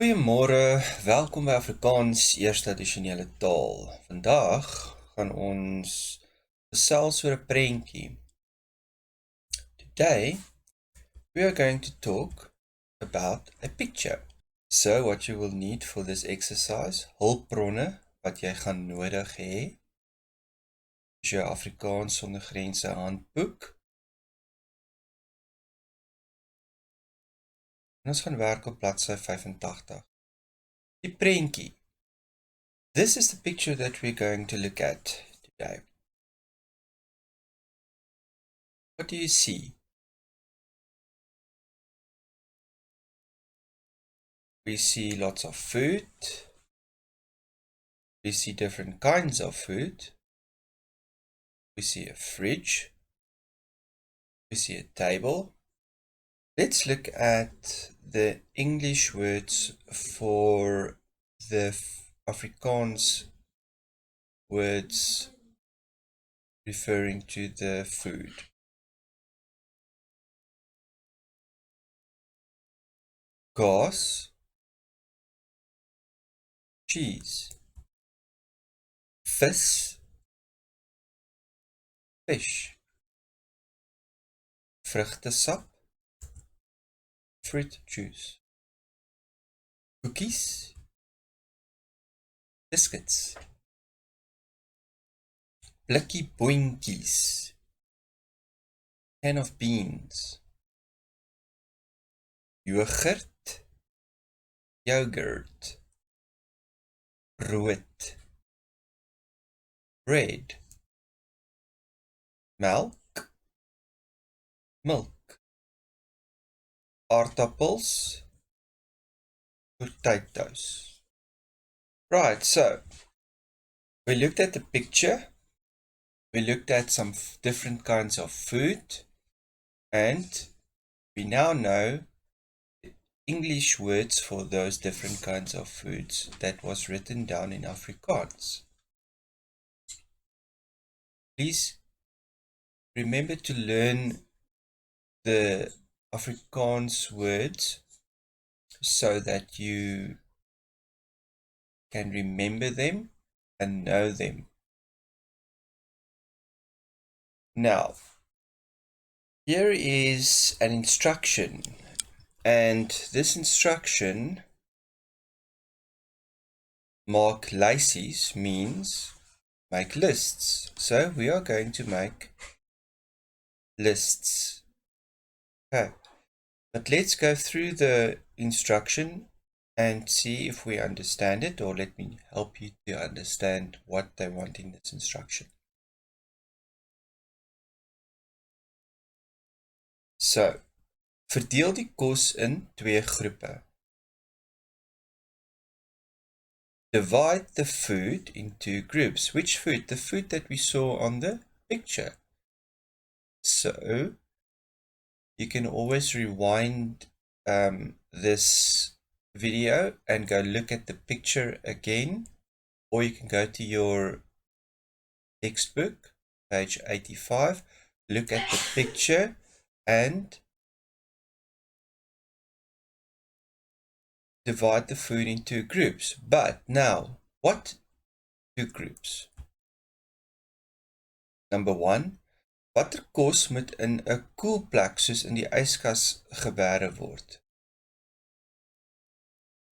Goeiemôre, welkom by Afrikaans Eerste Addisionele Taal. Vandag gaan ons gesels oor 'n prentjie. Today, we are going to talk about a picture. So what you will need for this exercise, hulpbronne wat jy gaan nodig hê, is jou Afrikaans sonder grense handboek. En ons gaan werk op bladsy 85. Die prentjie. This is the picture that we're going to look at today. What do you see? We see lots of food. We see different kinds of food. We see a fridge. We see a table. Let's look at the English words for the Afrikaans words referring to the food. Kaas, cheese, vis, fish, vrugtesap, fruit juice, cookies, biscuits, blikkie boontjies, can of beans, yogurt, brood, bread, milk, aardappels, potatoes. Right, so we looked at the picture, we looked at some different kinds of food, and we now know the English words for those different kinds of foods that was written down in Afrikaans. Please remember to learn the Afrikaans words so that you can remember them and know them. Now, here is an instruction, and this instruction, mark lysies, means make lists. So we are going to make lists. Okay, but let's go through the instruction and see if we understand it, or let me help you to understand what they want in this instruction. So, verdeel die kos in 2 groepe. Divide the food into groups. Which food? The food that we saw on the picture. So, you can always rewind this video and go look at the picture again, or you can go to your textbook, page 85, look at the picture and divide the food into groups. But now, what 2 groups? Number 1, watter kos moet in 'n koel plek soos in die yskas geberre word?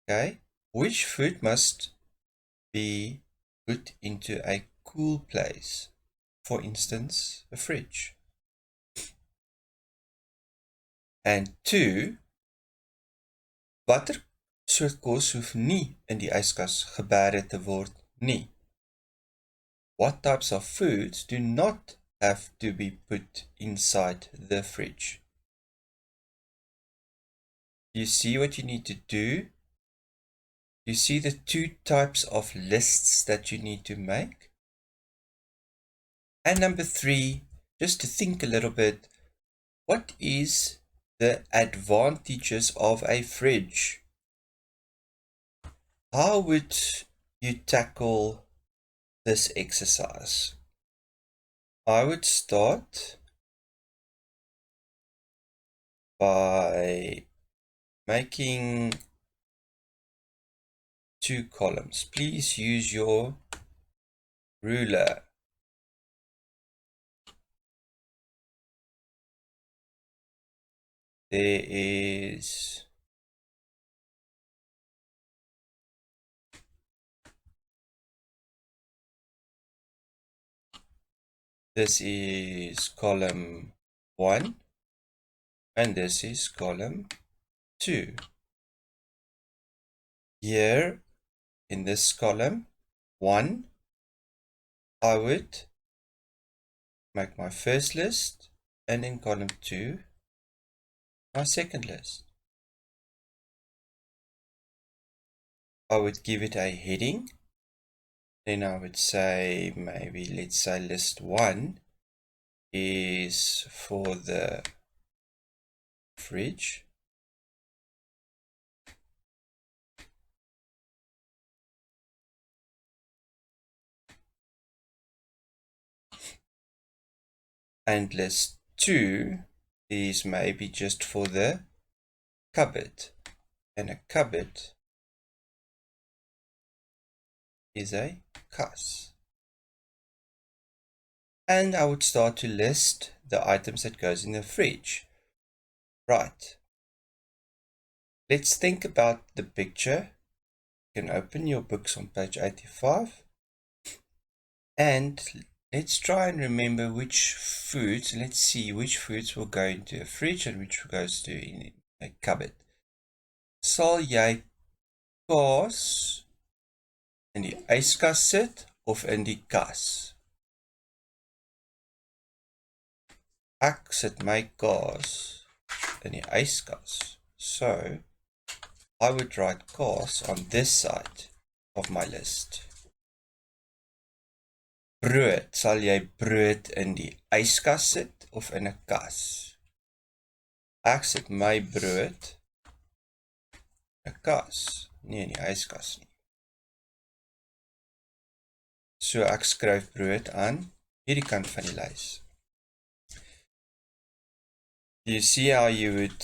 Okay, which food must be put into a cool place? For instance, a fridge. And 2, watter soort kos hoef nie in die yskas geberre te word nie? What types of foods do not have to be put inside the fridge? You see what you need to do? You see the 2 types of lists that you need to make? And number 3, just to think a little bit, what is the advantages of a fridge? How would you tackle this exercise? I would start by making 2 columns. Please use your ruler. There is this is column 1 and this is column 2. Here in this column 1, I would make my first list, and in column 2 my second list. I would give it a heading. Then I would say, maybe let's say list 1 is for the fridge. And list 2 is maybe just for the cupboard. And a cupboard is a kas. And I would start to list the items that goes in the fridge. Right. Let's think about the picture. You can open your books on page 85. And let's try and remember which foods. Let's see which foods will go into a fridge and which goes to in a cupboard. Sal jy kaas in die yskas sit of in die kas? Ek sit my kaas in die yskas. So I would write kaas on this side of my list. Brood, sal jy brood in die yskas sit of in 'n kas? Ek sit my brood in 'n kas, nie in die yskas nie. So ek skryf brood aan hierdie kant van die lys. You see how you would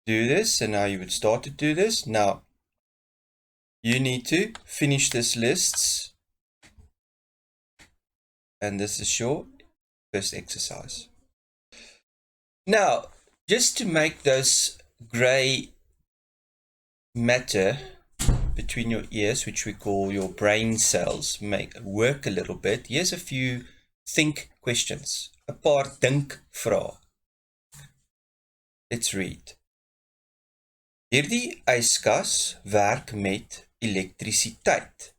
do this and how you would start to do this? Now, you need to finish this list, and this is your first exercise. Now, just to make those gray matter between your ears, which we call your brain cells, work a little bit, here's a few think questions, a paar dink vrae. Let's read. Hierdie yskas werk met elektrisiteit.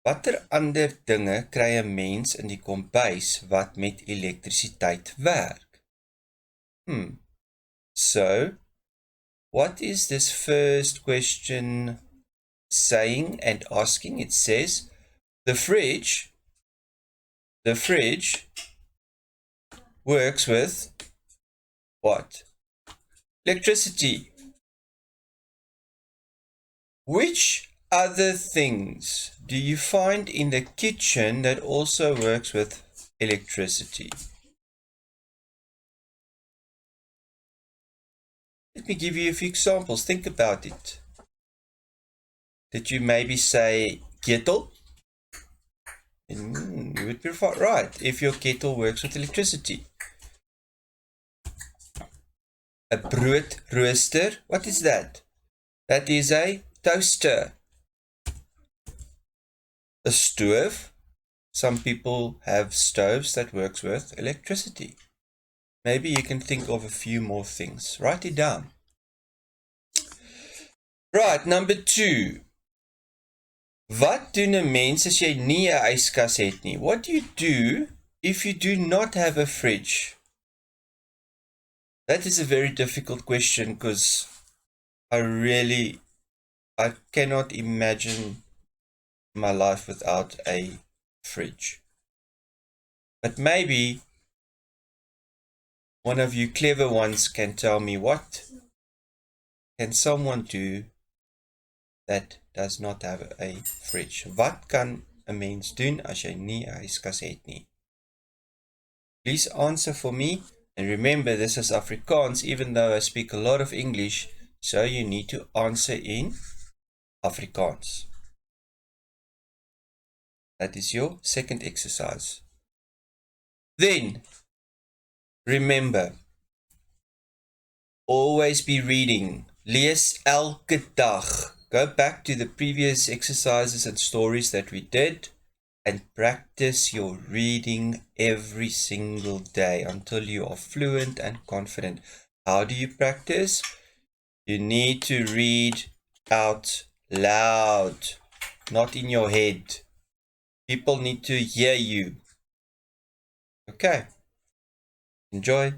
Watter ander dinge kry 'n mens in die kombuis wat met elektrisiteit werk? So, what is this first question saying and asking? It says, the fridge works with what? Electricity. Which other things do you find in the kitchen that also works with electricity? Let me give you a few examples. Think about it. Did you maybe say kettle? You would be right if your kettle works with electricity. A brood rooster, what is that? That is a toaster. A stove, some people have stoves that works with electricity. Maybe you can think of a few more things. Write it down. Right, number 2. Wat doen 'n mens as jy nie 'n yskas het nie? What do you do if you do not have a fridge? That is a very difficult question because I cannot imagine my life without a fridge. But maybe one of you clever ones can tell me, what can someone do that does not have a fridge? Wat kan 'n mens doen as jy nie 'n yskas het nie? Please answer for me. And remember, this is Afrikaans, even though I speak a lot of English, so you need to answer in Afrikaans. That is your second exercise. Then, remember, always be reading. Lees elke dag. Go back to the previous exercises and stories that we did and practice your reading every single day until you are fluent and confident. How do you practice? You need to read out loud, not in your head. People need to hear you. Okay. Enjoy.